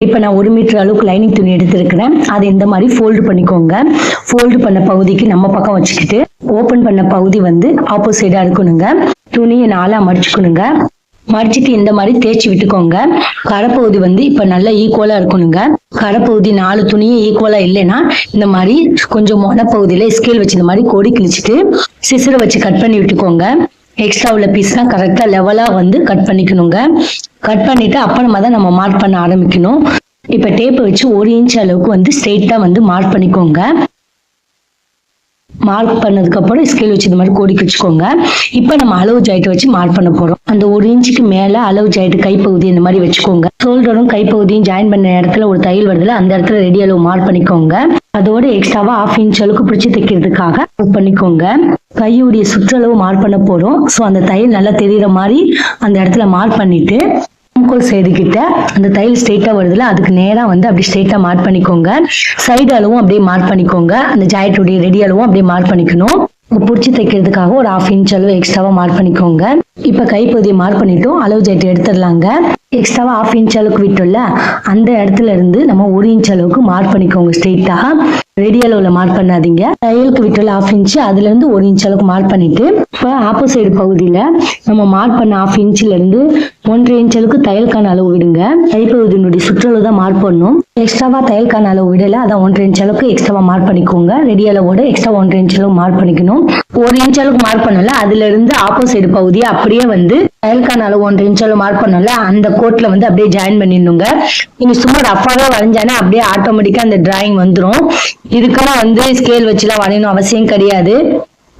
இப்போ நான் 1 மீட்டர் அளவுக்கு லைனிங் துணி எடுத்திருக்கிறேன். அதை இந்த மாதிரி ஃபோல்டு பண்ணிக்கோங்க. ஃபோல்டு பண்ண பகுதிக்கு நம்ம பக்கம் வச்சுக்கிட்டு ஓப்பன் பண்ண பகுதி வந்து ஆப்போசிட்டா இருக்கணுங்க. துணியை 4ஆ மடிச்சுக்கணுங்க. மடிச்சுட்டு இந்த மாதிரி தேய்ச்சி விட்டுக்கோங்க. கரைப்பகுதி வந்து இப்ப நல்லா ஈக்குவலா இருக்கணுங்க. கரைப்பகுதி 4 துணியும் ஈக்குவலா இல்லைன்னா இந்த மாதிரி கொஞ்சம் மொனப்பகுதியில ஸ்கேல் வச்சு இந்த மாதிரி கோடி கிழிச்சிட்டு சிசரை வச்சு கட் பண்ணி விட்டுக்கோங்க. எக்ஸ்ட்ரா உள்ள பீஸ்லாம் கரெக்டா லெவலா வந்து கட் பண்ணிக்கணுங்க. கட் பண்ணிட்டு அப்புறமா தான் நம்ம மார்க் பண்ண ஆரம்பிக்கணும். இப்ப டேப் வச்சு 1 இன்ச் அளவுக்கு வந்து ஸ்ட்ரெயிட்டா வந்து மார்க் பண்ணிக்கோங்க. மார்க் பண்ணதுக்கு அப்புறம் ஸ்கேல் வச்சு இந்த மாதிரி கோடி வச்சுக்கோங்க. இப்ப நம்ம அளவு ஜாயிண்ட் வச்சு மார்க் பண்ண போறோம். அந்த 1 இன்ச்சுக்கு மேல அளவு ஜாயிண்ட் கைப்பகுதி இந்த மாதிரி வச்சுக்கோங்க. ஷோல்டரும் கைப்பகுதியும் ஜாயின் பண்ண இடத்துல ஒரு தையல் வருதுல அந்த இடத்துல ரெடி அளவு மார்க் பண்ணிக்கோங்க. அதோட எக்ஸ்ட்ராவா 1/2 இன்ச் அளவுக்கு பிடிச்சி தைக்கிறதுக்காக பண்ணிக்கோங்க. கையுடைய சுற்றளவு மார்க் பண்ண போறோம். ஸோ அந்த தையல் நல்லா தெரியுற மாதிரி அந்த இடத்துல மார்க் பண்ணிட்டு ஆம்கோல் சைடு கிட்ட அந்த தையல் ஸ்ட்ரெயிட்டா வருதுல அதுக்கு நேரா வந்து அப்படி ஸ்ட்ரெயிட்டா மார்க் பண்ணிக்கோங்க. சைடு அளவும் அப்படியே மார்க் பண்ணிக்கோங்க. அந்த ஜாயிண்ட்டுடைய ரெடி அளவும் அப்படியே மார்க் பண்ணிக்கணும். பிடிச்சி தைக்கிறதுக்காக ஒரு 1/2 இன்ச் அளவு எக்ஸ்ட்ராவா மார்க் பண்ணிக்கோங்க. இப்ப கைப்பகுதியை மார்க் பண்ணிட்டோம். அளவு ஜாயிண்ட் எடுத்துடலாங்க. எக்ஸ்ட்ராவா 1/2 இன்ச் அளவுக்கு விட்டோம்ல அந்த இடத்துல இருந்து நம்ம 1 இன்ச் அளவுக்கு மார்க் பண்ணிக்கோங்க. ஸ்ட்ரெயிட்டா ரெடி அளவுல மார்க் பண்ணாதீங்க. தையலுக்கு விட்டோம்ல 1/2 இன்ச் அதுல இருந்து 1 இன்ச் அளவுக்கு மார்க் பண்ணிட்டு இப்ப ஆப்போசைடு பகுதியில நம்ம மார்க் பண்ண 1/2 இன்ச்ல இருந்து 1.5 இன்ச் அளவுக்கு தையலுக்கான அளவு விடுங்க. கைப்பகுதியினுடைய சுற்றளவு தான் மார்க் பண்ணணும். எக்ஸ்ட்ராவா தையலுக்கான அளவு விடல அதான் 1.5 இன்ச் அளவுக்கு எக்ஸ்ட்ராவா மார்க் பண்ணிக்கோங்க. ரெடி அளவோட எக்ஸ்ட்ரா 1.5 இன்ச் அளவு மார்க் பண்ணிக்கணும். 1 இன்ச் அளவுக்கு மார்க் பண்ணல அதுல இருந்து ஆப்போசைடு பகுதியை அப்படியே வந்து தையலுக்கான அளவு 1.5 இன்ச் அளவு மார்க் பண்ணல அந்த கோட்ல வந்து அப்படியே ஜாயின் பண்ணிடணுங்க. நீங்க சும்மா ரஃபாவே வரைஞ்சானே அப்படியே ஆட்டோமேட்டிக்கா அந்த டிராயிங் வந்துடும். இதுக்கெல்லாம் வந்து ஸ்கேல் வச்சுலாம் வரையணும் அவசியம் கிடையாது.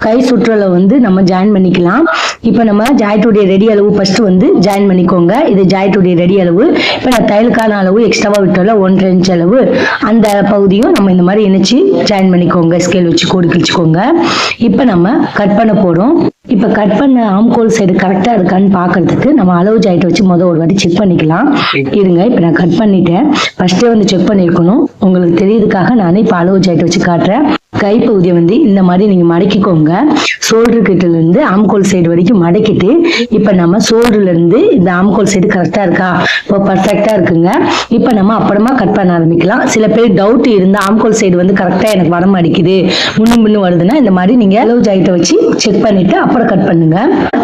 கை சுற்றளவு வந்து நம்ம ஜாயின் பண்ணிக்கலாம். இப்ப நம்ம ஜாயிண்ட்டுடைய ரெடி அளவு ஃபர்ஸ்ட் வந்து ஜாயின் பண்ணிக்கோங்க. இது ஜாயிண்ட்டுடைய ரெடி அளவு. இப்ப நான் தையலுக்கான அளவு எக்ஸ்ட்ராவா விட்டோம்ல 1.5 இன்ச் அளவு அந்த பகுதியும் நம்ம இந்த மாதிரி இணைச்சு ஜாயின் பண்ணிக்கோங்க. ஸ்கேல் வச்சு கோடு கிழிச்சுக்கோங்க. இப்ப நம்ம கட் பண்ண போறோம். இப்ப கட் பண்ண ஆம்கோல் சைடு கரெக்டா இருக்கான்னு பாக்குறதுக்கு நம்ம அளவு ஜாயிண்ட் வச்சு ஒரு வாட்டி செக் பண்ணிக்கலாம். இருங்க இப்ப நான் கட் பண்ணிட்டேன். ஃபர்ஸ்டே வந்து செக் பண்ணிருக்கணும். உங்களுக்கு தெரியுதுக்காக நானே இப்ப அளவு ஜாயிண்ட் வச்சு காட்டுறேன். கைப்பகுதியை வந்து இந்த மாதிரி நீங்க மடக்கிக்கோங்க. ஷோல்டர் கிட்ட இருந்து ஆம்கோல் சைடு வரைக்கும் மடக்கிட்டு இப்ப நம்ம ஷோல்டர்ல இருந்து இந்த ஆம்கோல் சைடு கரெக்டா இருக்கா இப்போ பர்ஃபெக்டா இருக்குங்க. இப்ப நம்ம அப்புறமா கட் பண்ண ஆரம்பிக்கலாம். சில பேர் டவுட் இருந்தா ஆம்கோல் சைடு வந்து கரெக்டா எனக்கு வர மாட்டேங்குது முன்னு வருதுன்னா இந்த மாதிரி நீங்க அளவு ஜாயிண்ட்டை வச்சு செக் பண்ணிட்டு அப்புறம் கட் பண்ணுங்க.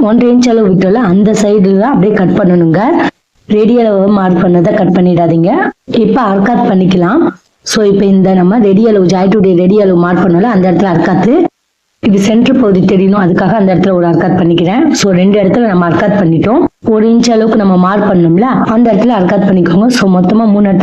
1.5 இன்ச் அளவு விட்டோம்ல அந்த சைடு தான் அப்படியே கட் பண்ணணுங்க. ரெடி அளவு மார்க் பண்ணதை கட் பண்ணிடாதீங்க. இப்ப அர்க்காத் பண்ணிக்கலாம். சோ இப்ப இந்த நம்ம ரெடி அளவு ஜாயிண்ட்டுடைய ரெடி அளவு மார்க் பண்ணல அந்த இடத்துல அர்க்காத்து இது சென்டர் பகுதி தெரியணும் அதுக்காக அந்த இடத்துல ஒரு அர்க்காத் பண்ணிக்கிறேன். சோ 2 இடத்துல நம்ம அர்க்காத் பண்ணிட்டோம். 1 இன்ச் அளவுக்கு நம்ம மார்க் பண்ணோம்ல அந்த இடத்துல அர்க்காத் பண்ணிக்கோங்க. சோ மொத்தமா 3 இடத்துல